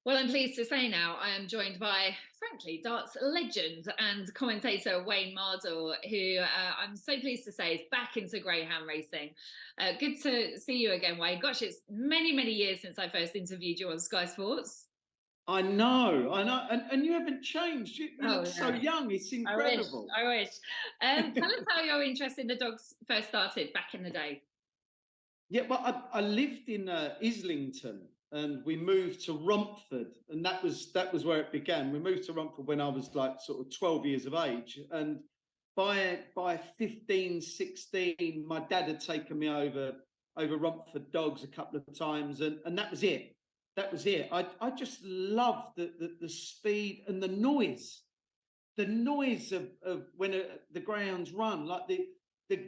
Well, I'm pleased to say now I am joined by, frankly, darts legend and commentator Wayne Mardle, who I'm so pleased to say is back into greyhound racing. Good to see you again, Wayne. Gosh, it's many, many years since I first interviewed you on Sky Sports. I know, and you haven't changed. You Oh, look so yeah. young. It's I wish. incredible. I wish. Tell us how your interest in the dogs first started back in the day. Yeah, well, I lived in Islington, and we moved to Romford, and that was where it began. We moved to Romford when I was like sort of 12 years of age, and by 15, 16, my dad had taken me over Romford Dogs a couple of times, and that was it. That was it. I just loved the speed and the noise of when the greyhounds run, like the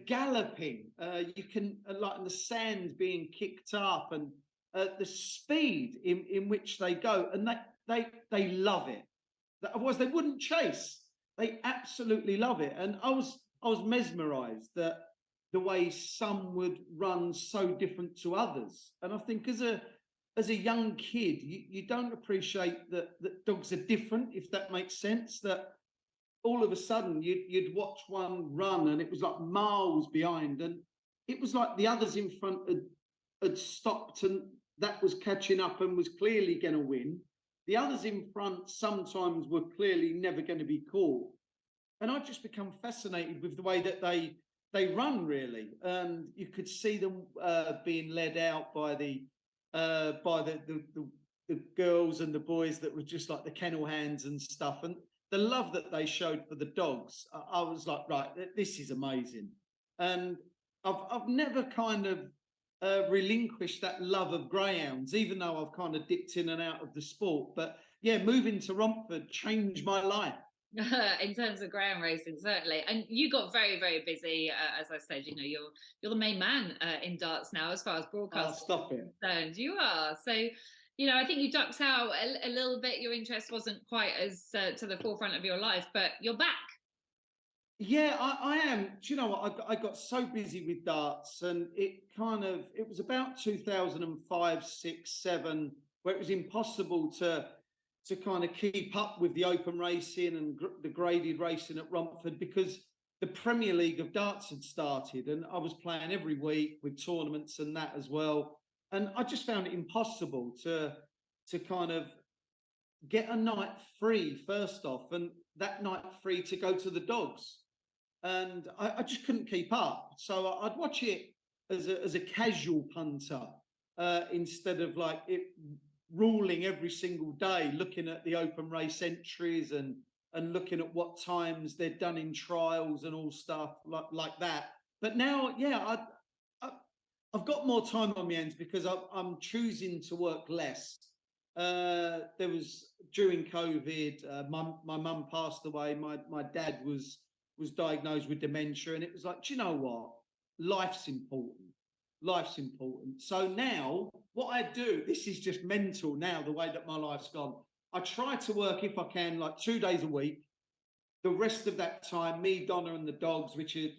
galloping. You can like the sand being kicked up, and the speed in which they go, and they love it. Otherwise, they wouldn't chase. They absolutely love it, and I was mesmerised that the way some would run so different to others. And I think as a young kid, you don't appreciate that dogs are different, if that makes sense. That all of a sudden you'd watch one run and it was like miles behind, and it was like the others in front had stopped, and that was catching up and was clearly going to win. The others in front sometimes were clearly never going to be caught, and I just become fascinated with the way that they run, really. And you could see them being led out by the girls and the boys that were just like the kennel hands and stuff, and the love that they showed for the dogs. I was like, right, this is amazing. And I've never kind of relinquished that love of greyhounds, even though I've kind of dipped in and out of the sport. But yeah, moving to Romford changed my life. In terms of ground racing, certainly. And you got very, very busy, as I said. You know, you're the main man in darts now, as far as Oh, broadcasting stop is it. concerned. You are. So, you know, I think you ducked out a little bit. Your interest wasn't quite as to the forefront of your life, but you're back. Yeah, I am. Do you know what? I got so busy with darts, and it was about 2005, 6, 7, where it was impossible to kind of keep up with the open racing and the graded racing at Romford, because the Premier League of darts had started, and I was playing every week with tournaments and that as well. And I just found it impossible to kind of get a night free first off, and that night free to go to the dogs, and I just couldn't keep up. So I'd watch it as a casual punter, instead of like it ruling every single day, looking at the open race entries and looking at what times they're done in trials and all stuff like that. But now, yeah, I I've got more time on my hands because I'm choosing to work less. There was during COVID, my mum passed away. My dad was diagnosed with dementia, and it was like, do you know what? Life's important. Life's important. So now, what I do, this is just mental now, the way that my life's gone. I try to work, if I can, like 2 days a week. The rest of that time, me, Donna, and the dogs, which are,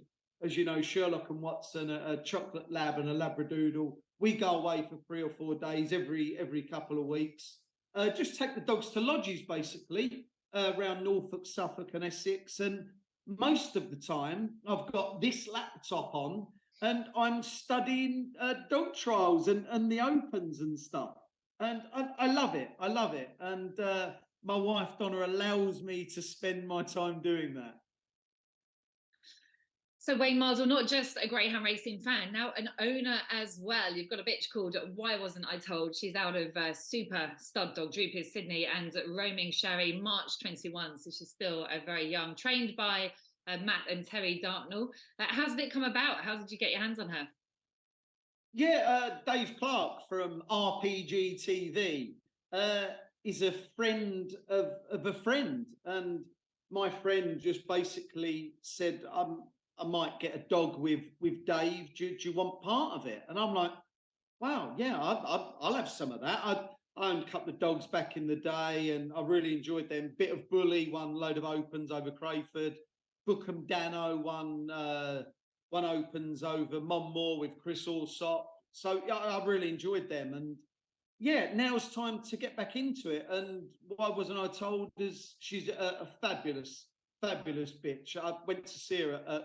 as you know, Sherlock and Watson, a chocolate lab and a labradoodle. We go away for 3 or 4 days every couple of weeks. Just take the dogs to lodges, basically, around Norfolk, Suffolk, and Essex. And most of the time, I've got this laptop on, and I'm studying dog trials and the opens and stuff. And I love it. I love it. And my wife Donna allows me to spend my time doing that. So Wayne Mardle, not just a greyhound racing fan, now an owner as well. You've got a bitch called Why Wasn't I Told? She's out of super stud dog Droopers Sydney and roaming Sherry March 21, so she's still very young. Trained by Matt and Terry Dartnall. How did it come about? How did you get your hands on her? Yeah, Dave Clark from RPGTV uh, is a friend of a friend, and my friend just basically said, I might get a dog with Dave. Do you want part of it? And I'm like, wow, yeah, I'll have some of that. I owned a couple of dogs back in the day, and I really enjoyed them. Bit of Bully, won a load of opens over Crayford. Bookham Dano won opens over Monmore with Chris Allsop. So yeah, I really enjoyed them, and yeah, now it's time to get back into it. And why wasn't I told? Is she's a fabulous, fabulous bitch. I went to see her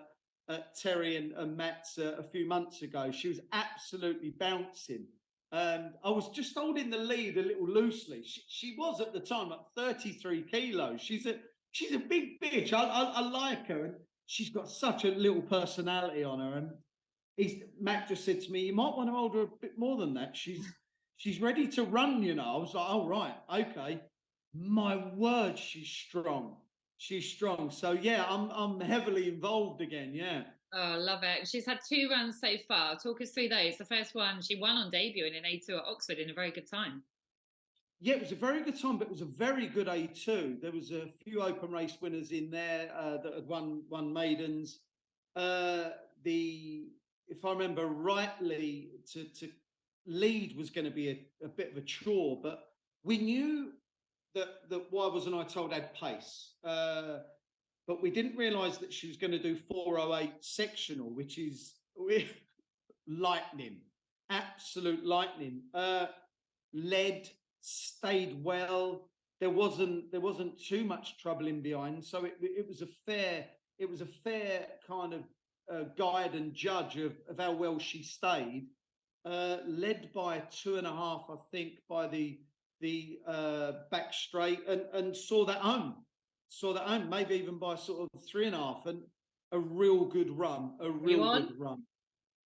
at Terry and Matt's a few months ago. She was absolutely bouncing. And I was just holding the lead a little loosely. She was at the time like 33 kilos. She's a big bitch. I like her, and she's got such a little personality on her. And Matt just said to me, "You might want to hold her a bit more than that. She's ready to run, you know." I was like, "Oh right, okay." My word, she's strong. She's strong. So yeah, I'm heavily involved again. Yeah. Oh, love it. She's had 2 runs so far. Talk us through those. The first one, she won on debut in an A2 at Oxford in a very good time. Yeah, it was a very good time, but it was a very good A2. There was a few open race winners in there that had won maidens. The If I remember rightly, to lead was going to be a bit of a chore, but we knew that Why Wasn't I Told had pace, but we didn't realise that she was going to do 4:08 sectional, which is lightning, absolute lightning. Led, stayed well. There wasn't too much trouble in behind, so it was a fair kind of guide and judge of how well she stayed. Led by 2.5, I think, by the back straight, and saw that home. Maybe even by sort of 3.5, and a real good run.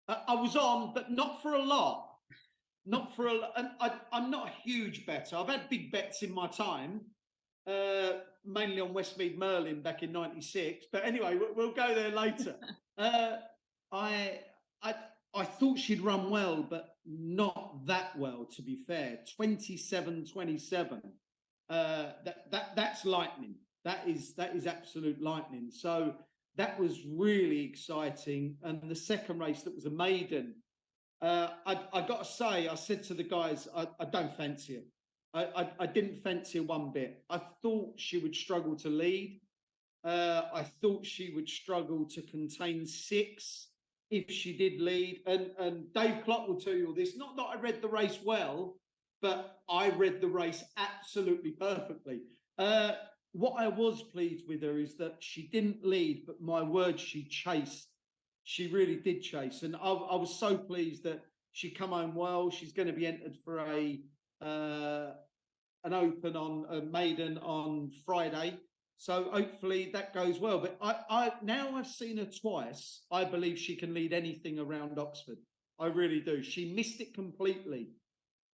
I was on, but not for a lot. Not for a. And I'm not a huge better. I've had big bets in my time, mainly on Westmead Merlin back in '96. But anyway, we'll go there later. I I I thought she'd run well, but not that well, to be fair. 27-27. That's lightning. That is absolute lightning. So that was really exciting. And the second race, that was a maiden. I got to say, I said to the guys, I don't fancy her. I didn't fancy her one bit. I thought she would struggle to lead. I thought she would struggle to contain 6 if she did lead. And Dave Clark will tell you all this. Not that I read the race well, but I read the race absolutely perfectly. What I was pleased with her is that she didn't lead, but my word, she chased. She really did chase, and I was so pleased that she come home well. She's going to be entered for an open on a maiden on Friday, so hopefully that goes well. But I now I've seen her twice. I believe she can lead anything around Oxford. I really do. She missed it completely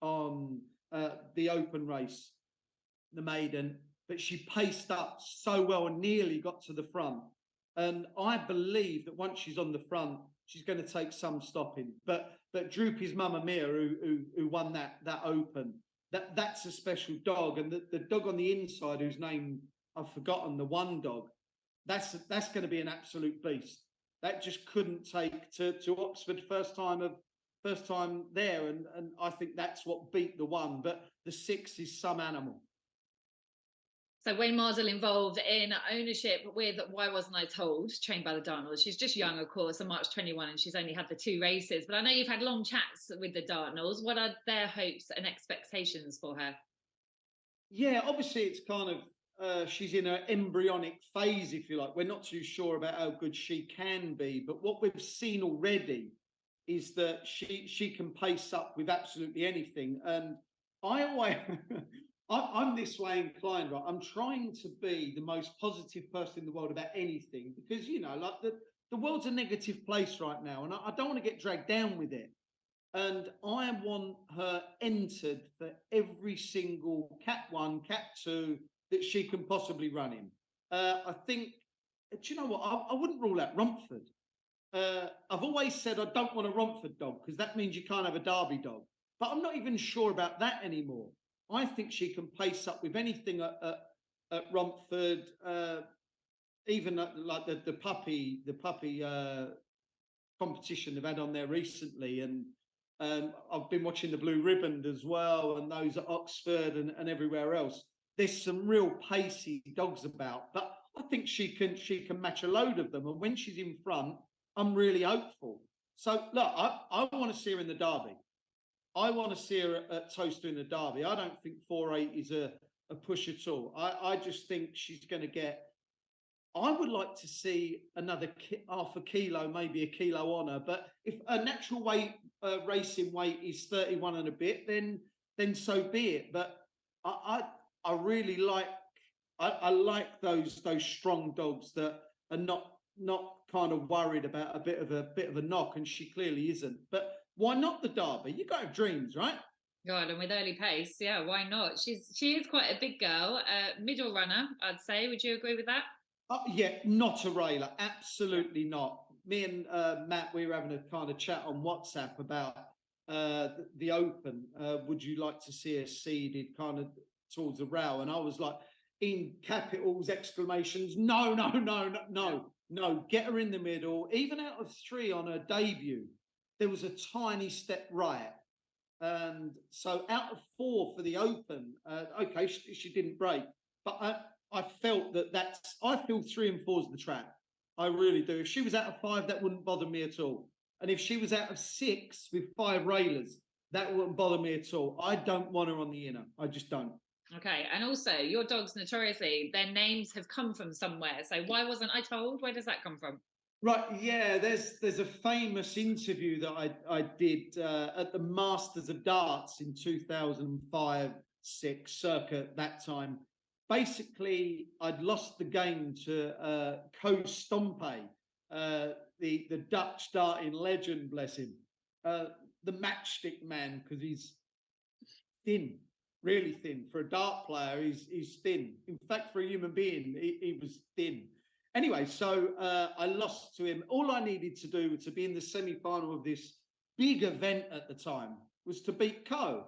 on the open race, the maiden, but she paced up so well and nearly got to the front. And I believe that once she's on the front, she's going to take some stopping. But Droopy's Mamma Mia, who won that open, that's a special dog. And the dog on the inside, whose name I've forgotten, the one dog, that's going to be an absolute beast. That just couldn't take to Oxford first time there, and I think that's what beat the one. But the 6 is some animal. So Wayne Mardle involved in ownership with Why Wasn't I Told, trained by the Dartnall. She's just young, of course, and March 21, and she's only had the 2 races. But I know you've had long chats with the Dartnalls. What are their hopes and expectations for her? Yeah, obviously it's kind of she's in her embryonic phase, if you like. We're not too sure about how good she can be, but what we've seen already is that she can pace up with absolutely anything. And I always I'm this way inclined, right? I'm trying to be the most positive person in the world about anything, because like the world's a negative place right now, and I don't want to get dragged down with it. And I want her entered for every single Cat 1, Cat 2 that she can possibly run in. I think, do you know what? I wouldn't rule out Romford. I've always said I don't want a Romford dog, because that means you can't have a Derby dog. But I'm not even sure about that anymore. I think she can pace up with anything at Romford, even like the puppy competition they've had on there recently. And I've been watching the Blue Ribbon as well, and those at Oxford and everywhere else. There's some real pacey dogs about, but I think she can match a load of them. And when she's in front, I'm really hopeful. So look, I want to see her in the Derby. I want to see her at Toaster in the Derby. I don't think 4'8" is a push at all. I just think she's going to get. I would like to see another half a kilo, maybe a kilo on her. But if a natural weight, racing weight is 31 and a bit, then so be it. But I really like. I like those strong dogs that are not kind of worried about a bit of a knock, and she clearly isn't. But why not the Derby? You got dreams, right? God, and with early pace, yeah, why not? She is quite a big girl, middle runner, I'd say. Would you agree with that? Yeah, not a railer, Yeah. absolutely not. Me and Matt, we were having a kind of chat on WhatsApp about the Open. Would you like to see us seeded kind of towards the rail? And I was like, in capitals, exclamations, no, no, no, no, no, no. Get her in the middle. Even out of 3 on her debut, there was a tiny step right. And so out of 4 for the Open, okay, she didn't break, but I felt I feel 3 and 4 is the track. I really do. If she was out of 5, that wouldn't bother me at all. And if she was out of 6 with 5 railers, that wouldn't bother me at all. I don't want her on the inner. I just don't. Okay, and also your dogs notoriously, their names have come from somewhere. So why wasn't I told? Where does that come from? Right, yeah. There's a famous interview that I did at the Masters of Darts in 2005-6, circa that time. Basically, I'd lost the game to Koos Stompe, the Dutch darting legend, bless him, the matchstick man, because he's thin, really thin. For a dart player, he's thin. In fact, for a human being, he was thin. Anyway, so I lost to him. All I needed to do to be in the semi-final of this big event at the time was to beat Co.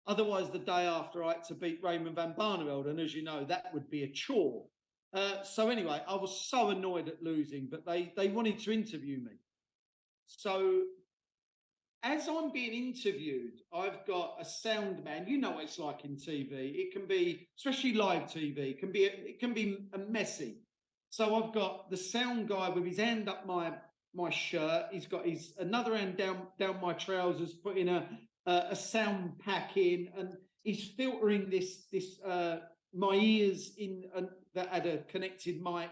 Otherwise, the day after, I had to beat Raymond van Barneveld, and as you know, that would be a chore. So anyway, I was so annoyed at losing, but they wanted to interview me. So as I'm being interviewed, I've got a sound man. You know what it's like in TV. It can be, especially live TV, it can be messy. So I've got the sound guy with his hand up my shirt. He's got his another hand down my trousers, putting a sound pack in, and he's filtering this my ears in that had a connected mic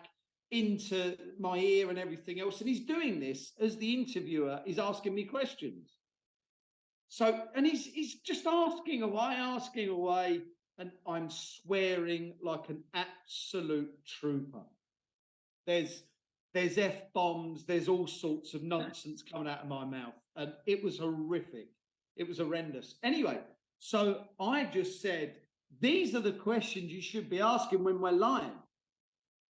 into my ear and everything else. And he's doing this as the interviewer is asking me questions. So, and he's just asking away, and I'm swearing like an absolute trooper. There's F-bombs, there's all sorts of nonsense coming out of my mouth, and it was horrific. It was horrendous. Anyway, so I just said, these are the questions you should be asking when we're live.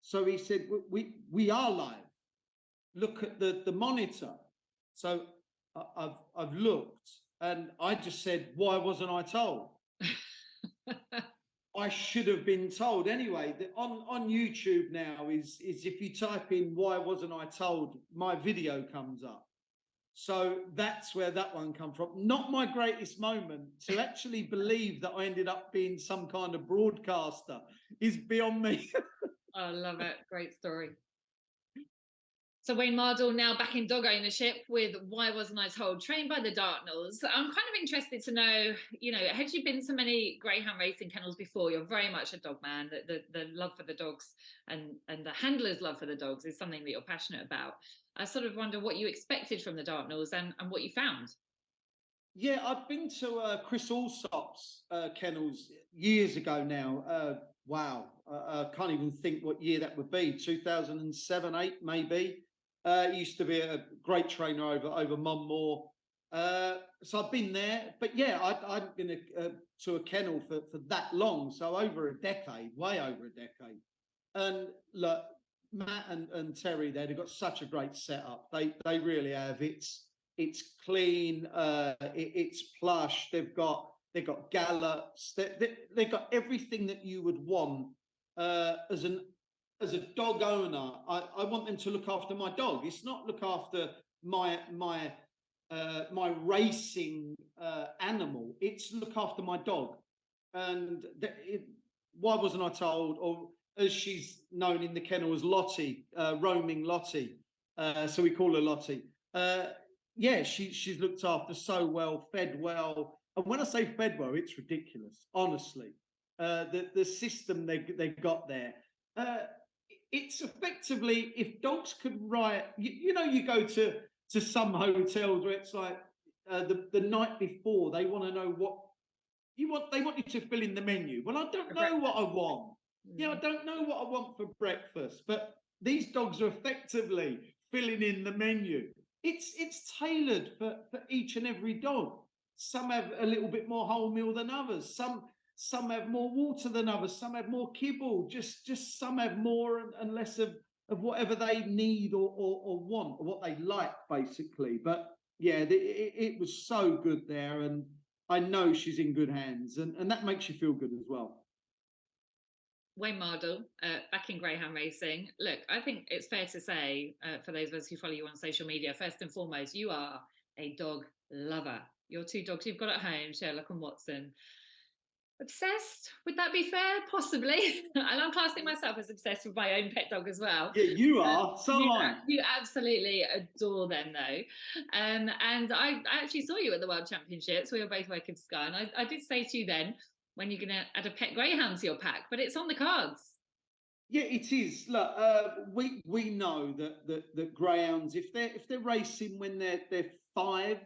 So he said, we are live. Look at the monitor. So I've looked, and I just said, why wasn't I told? I should have been told. Anyway, on YouTube now is if you type in why wasn't I told, my video comes up. So that's where that one come from. Not my greatest moment. To actually believe that I ended up being some kind of broadcaster is beyond me. I love it. Great story. So Wayne Mardle now back in dog ownership with Why Wasn't I Told, trained by the Dartnalls. I'm kind of interested to know, had you been to many greyhound racing kennels before? You're very much a dog man. The love for the dogs and the handler's love for the dogs is something that you're passionate about. I sort of wonder what you expected from the Dartnalls and what you found. Yeah, I've been to Chris Allsop's kennels years ago now. Wow, I can't even think what year that would be. 2007, 8 maybe. He used to be a great trainer over Monmore. So I've been there, but yeah, I hadn't been to a kennel for that long. So over a decade, way over a decade. And look, Matt and Terry there, they've got such a great setup. They really have. It's clean. It's plush. They've got gallops. They've got everything that you would want as a dog owner. I want them to look after my dog. It's not look after my racing animal. It's look after my dog. And why wasn't I told? Or as she's known in the kennel as Lottie, roaming Lottie. So we call her Lottie. Yeah, she's looked after so well, fed well. And when I say fed well, it's ridiculous, honestly. The system they got there. It's effectively, if dogs could write, you know, you go to some hotels where it's like the night before they want to know what you want. They want you to fill in the menu. Well, I don't know what I want. Yeah, I don't know what I want for breakfast. But these dogs are effectively filling in the menu. It's tailored for each and every dog. Some have a little bit more wholemeal than others. Some have more water than others. Some have more kibble. Just some have more and less of whatever they need or want, or what they like, basically. But yeah, it was so good there, and I know she's in good hands, and that makes you feel good as well. Wayne Mardle, back in greyhound racing. Look, I think it's fair to say, for those of us who follow you on social media, first and foremost, you are a dog lover. Your two dogs you've got at home, Sherlock and Watson. Obsessed? Would that be fair? Possibly. And I'm classing myself as obsessed with my own pet dog as well. Yeah, you are. So am I. You absolutely adore them, though. And I actually saw you at the World Championships. We were both working for Sky, and I did say to you then, when you're going to add a pet greyhound to your pack, but it's on the cards. Yeah, it is. Look, we know that greyhounds, if they're racing when they're 5,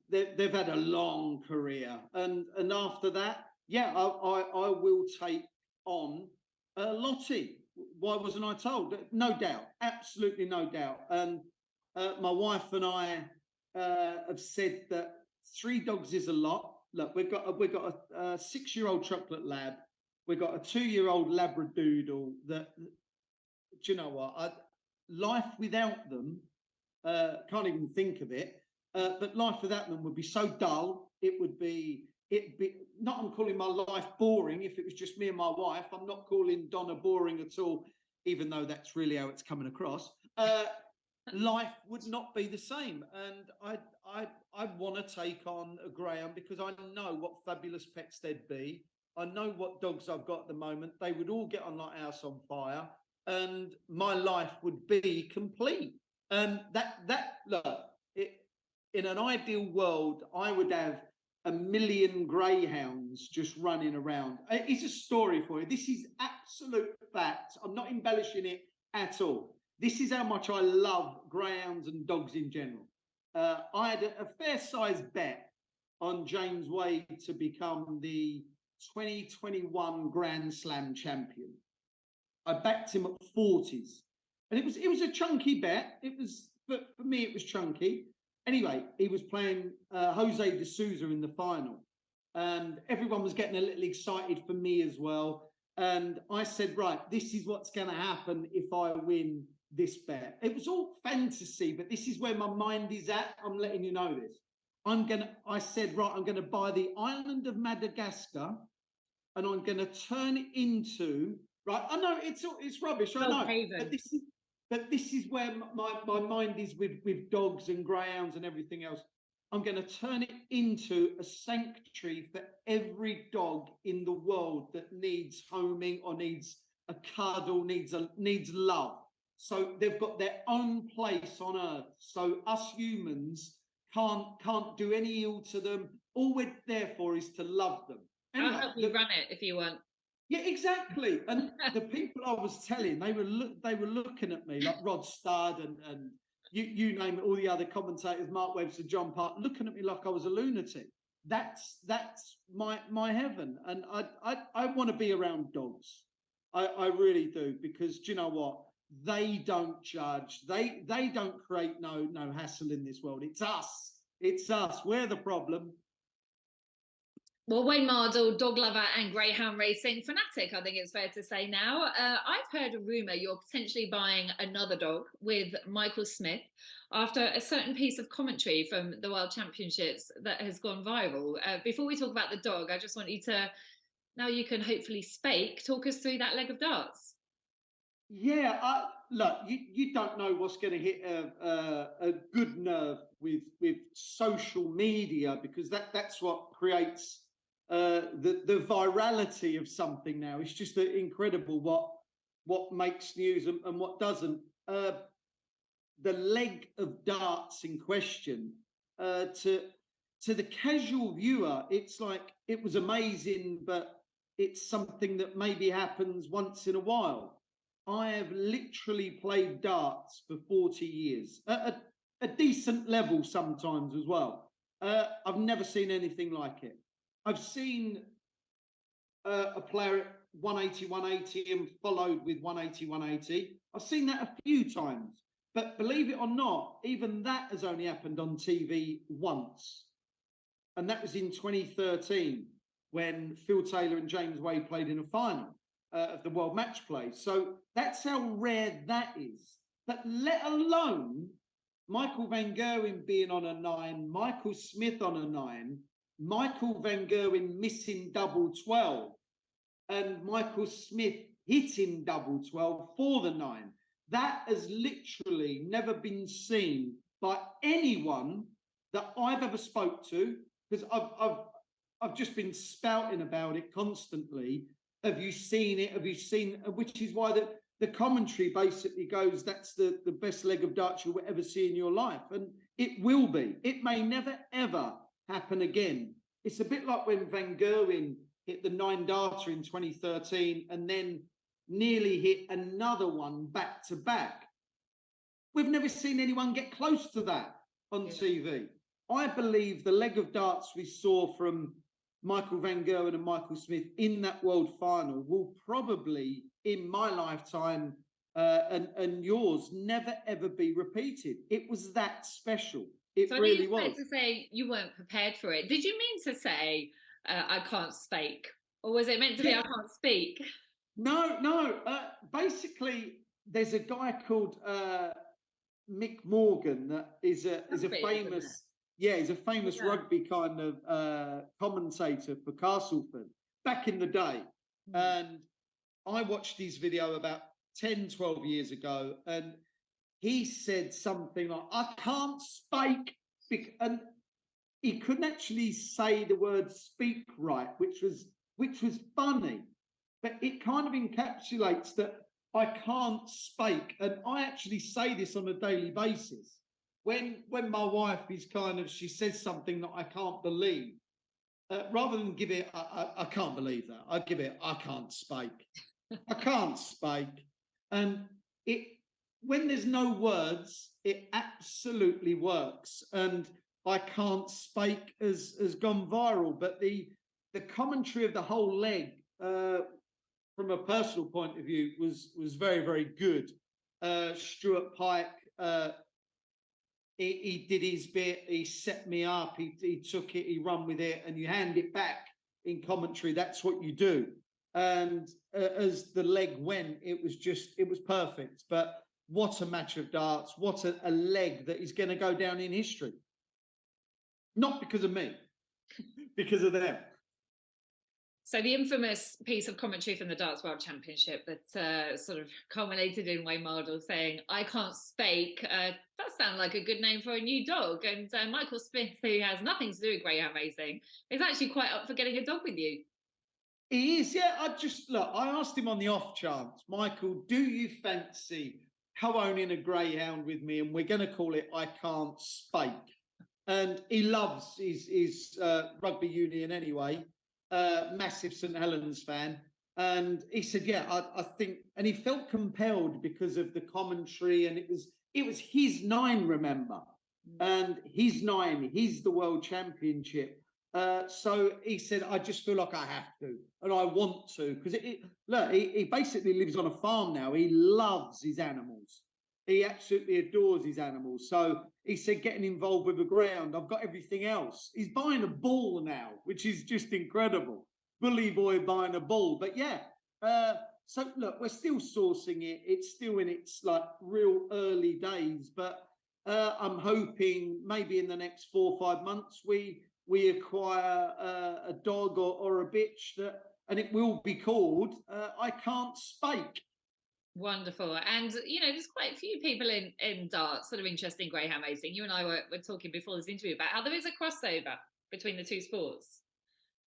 they've had a long career, and after that, yeah, I will take on Lottie. Why wasn't I told? No doubt, absolutely no doubt. And my wife and I have said that 3 dogs is a lot. Look, we've got a 6-year-old chocolate lab. We've got a 2-year-old Labradoodle. That, do you know what? Life without them, can't even think of it. But life without them would be so dull. It'd be not. I'm calling my life boring if it was just me and my wife. I'm not calling Donna boring at all, even though that's really how it's coming across. Life would not be the same, and I want to take on a greyhound because I know what fabulous pets they'd be. I know what dogs I've got at the moment. They would all get on like house on fire, and my life would be complete. And that look, in an ideal world, I would have 1 million greyhounds just running around. It's a story for you. This is absolute fact. I'm not embellishing it at all. This is how much I love greyhounds and dogs in general. I had a fair-sized bet on James Wade to become the 2021 Grand Slam champion. I backed him at 40s, and it was a chunky bet. It was for me, it was chunky. Anyway, he was playing Jose de Souza in the final, and everyone was getting a little excited for me as well. And I said, right, this is what's going to happen if I win this bet. It was all fantasy, but this is where my mind is at. I'm letting you know this. I said, right, I'm going to buy the island of Madagascar, and I'm going to turn it into, right, I know it's rubbish, I know, but this is where my mind is with dogs and greyhounds and everything else. I'm going to turn it into a sanctuary for every dog in the world that needs homing or needs a cuddle, needs love. So they've got their own place on earth. So us humans can't do any ill to them. All we're there for is to love them. Anyway, I'll help you run it if you want. Yeah, exactly. And the people I was telling, they were looking at me like Rod Studd and you name it, all the other commentators, Mark Webster, John Park, looking at me like I was a lunatic. That's my heaven, and I want to be around dogs. I really do, because do you know what? They don't judge. They don't create no hassle in this world. It's us. It's us. We're the problem. Well, Wayne Mardle, dog lover and greyhound racing fanatic, I think it's fair to say now. I've heard a rumour you're potentially buying another dog with Michael Smith after a certain piece of commentary from the World Championships that has gone viral. Before we talk about the dog, I just want you to, now you can hopefully Spake, talk us through that leg of darts. Yeah, look, you don't know what's going to hit a good nerve with social media, because that's what creates the virality of something now. It's just incredible what makes news and what doesn't. The leg of darts in question, to to the casual viewer, it's like it was amazing, but it's something that maybe happens once in a while. I have literally played darts for 40 years at a decent level sometimes as well. I've never seen anything like it. I've seen a player at 180, 180 and followed with 180, 180. I've seen that a few times. But believe it or not, even that has only happened on TV once. And that was in 2013 when Phil Taylor and James Wade played in a final of the World Match Play. So that's how rare that is. But let alone Michael Van Gerwen being on a 9, Michael Smith on a 9, Michael Van Gerwen missing double 12, and Michael Smith hitting double 12 for the 9. That has literally never been seen by anyone that I've ever spoke to, because I've just been spouting about it constantly. Have you seen it? Have you seen? Which is why the commentary basically goes, that's the best leg of darts you'll ever see in your life. And it will be. It may never, ever happen again. It's a bit like when Van Gerwen hit the 9 darter in 2013 and then nearly hit another one back to back. We've never seen anyone get close to that on TV. I believe the leg of darts we saw from Michael Van Gerwen and Michael Smith in that world final will probably, in my lifetime and yours, never ever be repeated. It was that special. It so really was. was. To say you weren't prepared for it. Did you mean to say I can't speak, or was it meant to be I can't speak? No. Basically, there's a guy called Mick Morgan that is a famous. Yeah, he's a famous rugby kind of commentator for Castleford back in the day. And I watched his video about 10, 12 years ago, and he said something like, I can't speak. And he couldn't actually say the word speak right, which was funny. But it kind of encapsulates that I can't speak. And I actually say this on a daily basis. When my wife is she says something that I can't believe, rather than give it, I can't believe that, I give it, I can't speak. I can't speak. And when there's no words, it absolutely works. And I can't speak has gone viral. But the commentary of the whole leg, from a personal point of view, was very, very good. Stuart Pike, he did his bit, he set me up, he took it, he run with it, and you hand it back in commentary. That's what you do. And as the leg went, it was perfect. But what a match of darts, what a leg that is going to go down in history. Not because of me, because of them. So the infamous piece of commentary from the Darts World Championship that sort of culminated in Wayne Mardle saying, I can't speak, that sounds like a good name for a new dog. And Michael Smith, who has nothing to do with greyhound racing, is actually quite up for getting a dog with you. He is, yeah. I asked him on the off chance, Michael, do you fancy co-owning a greyhound with me? And we're going to call it I Can't Spake. And he loves his rugby union anyway. Massive St Helens fan, and he said, "Yeah, I think," and he felt compelled because of the commentary, and it was his 9, remember, and his 9, he's the world championship. So he said, "I just feel like I have to, and I want to, because he basically lives on a farm now. He loves his animals. He absolutely adores his animals. So he said, getting involved with the ground, I've got everything else. He's buying a bull now, which is just incredible. Bully boy buying a bull. But yeah, so look, we're still sourcing it. It's still in its real early days. But I'm hoping maybe in the next 4 or 5 months we acquire a dog or a bitch and it will be called I Can't Spake. Wonderful. And, there's quite a few people in darts sort of interested in greyhound racing. You and I were talking before this interview about how there is a crossover between the two sports.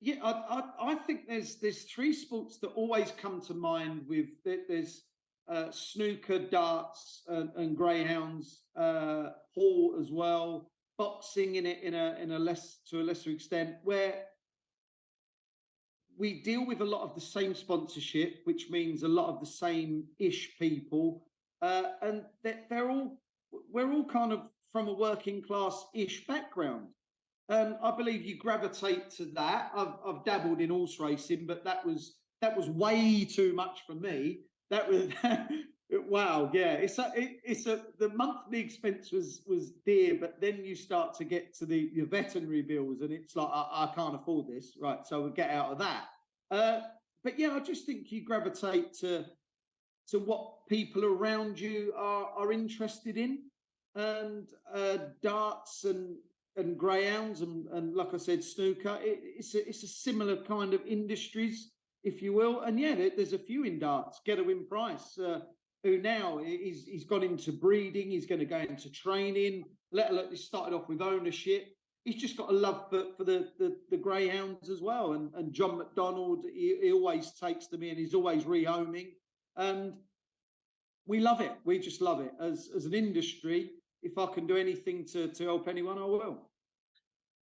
Yeah, I think there's 3 sports that always come to mind. There's snooker, darts, and greyhounds, hall as well. boxing in a lesser extent, where we deal with a lot of the same sponsorship, which means a lot of the same-ish people, and we're all kind of from a working class-ish background. And I believe you gravitate to that. I've dabbled in horse racing, but that was way too much for me. That was wow, yeah. The monthly expense was dear, but then you start to get to the veterinary bills, and it's like I can't afford this, right? So we'll get out of that. But yeah, I just think you gravitate to what people around you are interested in, and darts and greyhounds and like I said, snooker. It's a similar kind of industries, if you will. And yeah, there's a few in darts. Gerwyn Price, who now he's gone into breeding. He's going to go into training. He started off with ownership. He's just got a love for the greyhounds as well. And John McDonald, he always takes them in. He's always rehoming, and we love it. We just love it as an industry. If I can do anything to help anyone, I will.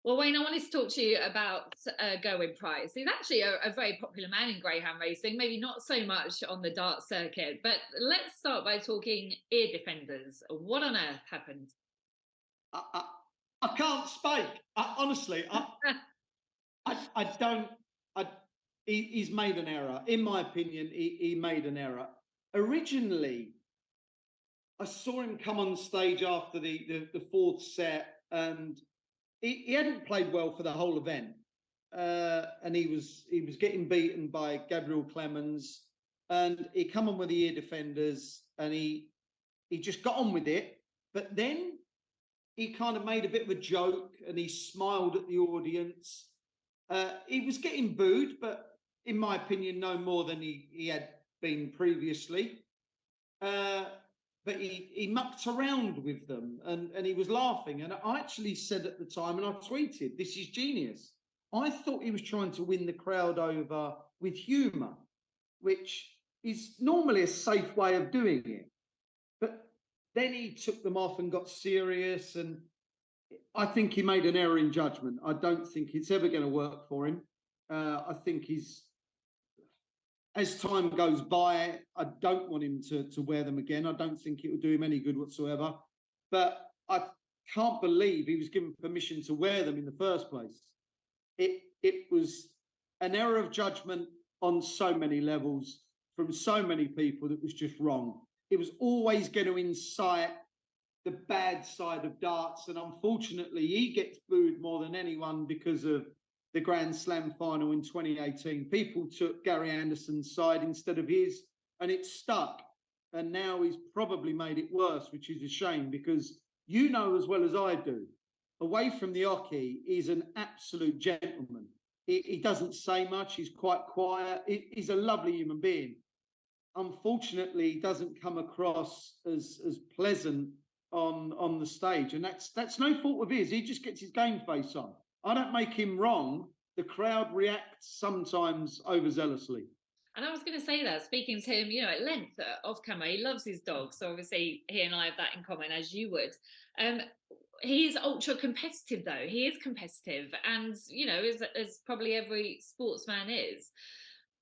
Well, Wayne, I wanted to talk to you about Gerwyn Price. He's actually a very popular man in greyhound racing, maybe not so much on the dart circuit. But let's start by talking ear defenders. What on earth happened? I can't spake. Honestly, I don't. He's made an error. In my opinion, he made an error. Originally, I saw him come on stage after the fourth set, and he hadn't played well for the whole event, and he was getting beaten by Gabriel Clemens, and he come on with the ear defenders, and he just got on with it. But then he kind of made a bit of a joke, and he smiled at the audience. He was getting booed, but in my opinion, no more than he had been previously. But he mucked around with them, and he was laughing. And I actually said at the time, and I tweeted, "This is genius." I thought he was trying to win the crowd over with humour, which is normally a safe way of doing it. But then he took them off and got serious, and I think he made an error in judgment. I don't think it's ever going to work for him. I think as time goes by, I don't want him to wear them again. I don't think it will do him any good whatsoever. But I can't believe he was given permission to wear them in the first place. It was an error of judgment on so many levels from so many people that was just wrong. It was always going to incite the bad side of darts, and unfortunately he gets booed more than anyone because of the Grand Slam final in 2018. People took Gary Anderson's side instead of his, and it stuck. And now he's probably made it worse, which is a shame, because you know as well as I do, away from the hockey, he's an absolute gentleman. He doesn't say much. He's quite quiet. He's a lovely human being. Unfortunately, he doesn't come across as pleasant on the stage, and that's no fault of his. He just gets his game face on. I don't make him wrong. The crowd reacts sometimes overzealously. And I was going to say that, speaking to him, at length off camera, he loves his dog. So obviously he and I have that in common, as you would. He's ultra competitive, though. He is competitive, and as probably every sportsman is.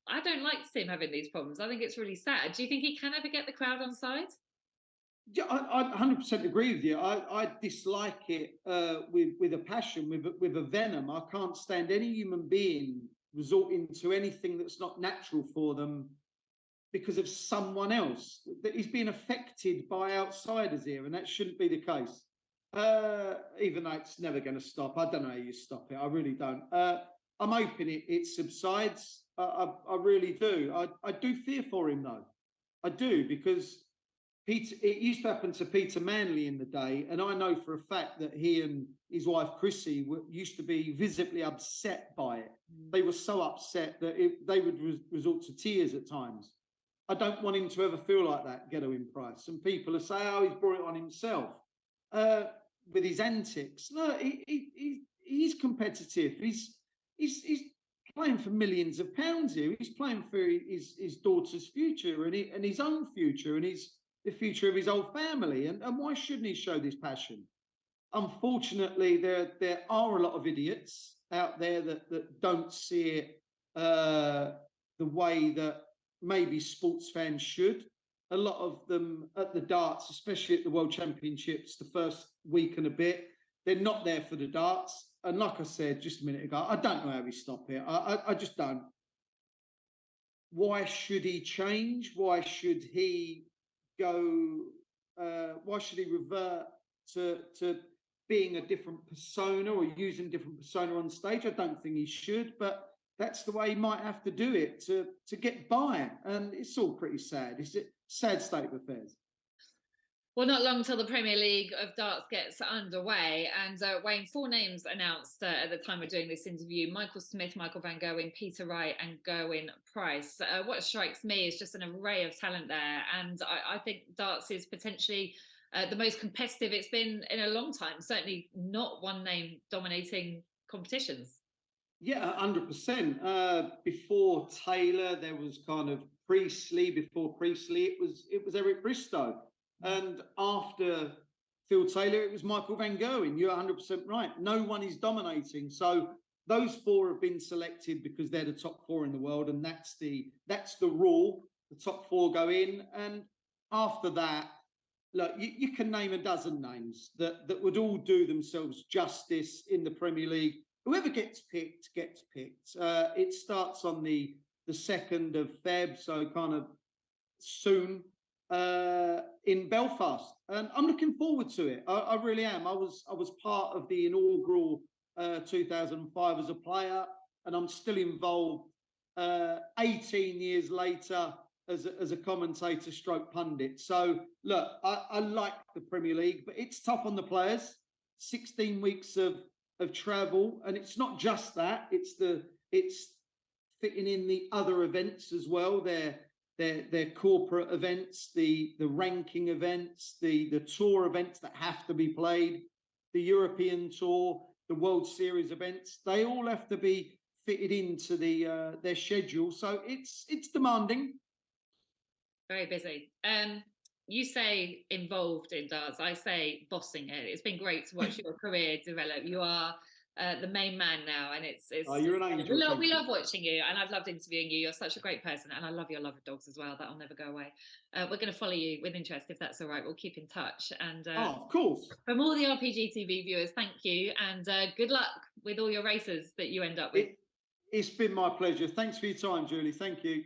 I don't like to see him having these problems. I think it's really sad. Do you think he can ever get the crowd on side? Yeah, I 100% agree with you. I dislike it with a passion, with a venom. I can't stand any human being resorting to anything that's not natural for them because of someone else. That he's being affected by outsiders here, and that shouldn't be the case. Even though it's never going to stop. I don't know how you stop it. I really don't. I'm hoping it subsides. I really do. I do fear for him, though. I do, because it used to happen to Peter Manley in the day, and I know for a fact that he and his wife Chrissy used to be visibly upset by it. They were so upset that they would resort to tears at times. I don't want him to ever feel like that, Gerwyn Price. And people are saying, "Oh, he's brought it on himself with his antics." No, he's competitive. He's playing for millions of pounds here. He's playing for his daughter's future and his own future and the future of his whole family. And why shouldn't he show this passion? unfortunately, there are a lot of idiots out there that don't see it the way that maybe sports fans should. A lot of them at the darts, especially at the World Championships, the first week and a bit, they're not there for the darts. And like I said just a minute ago, I don't know how we stop it. I just don't. Why should he change? Why should he go? Why should he revert to being a different persona or using different persona on stage? I don't think he should, but that's the way he might have to do it to get by. And it's all pretty sad. It's a sad state of affairs. Well, not long till the Premier League of Darts gets underway. And Wayne, 4 names announced at the time of doing this interview: Michael Smith, Michael van Gerwen, Peter Wright and Gerwyn Price. What strikes me is just an array of talent there. And I think darts is potentially the most competitive it's been in a long time. Certainly not one name dominating competitions. Yeah, 100%. Before Taylor, there was kind of Priestley. Before Priestley, it was Eric Bristow, and after Phil Taylor, it was Michael van Gerwen. You're 100% right. No one is dominating. So those 4 have been selected because they're the top 4 in the world, and that's the rule. The top 4 go in, and after that, look, you can name a dozen names that would all do themselves justice in the Premier League. Whoever gets picked gets picked. It starts on the 2nd of Feb, so kind of soon, in Belfast, and I'm looking forward to it. I really am. I was part of the inaugural 2005 as a player, and I'm still involved 18 years later as a commentator stroke pundit. So look, I like the Premier League, but it's tough on the players. 16 weeks of travel, and it's not just that, it's fitting in the other events as well, their corporate events, the ranking events, the tour events that have to be played, the European tour, the World Series events. They all have to be fitted into their schedule, so it's demanding. Very busy. You say involved in darts. I say bossing it. It's been great to watch your career develop. You are the main man now, and it's oh, you're an angel. We love watching you, and I've loved interviewing you. You're such a great person, and I love your love of dogs as well. That'll never go away. We're going to follow you with interest, if that's all right. We'll keep in touch. And oh, of course. From all the RPGTV viewers, thank you, and good luck with all your races that you end up with. It's been my pleasure. Thanks for your time, Julie. Thank you.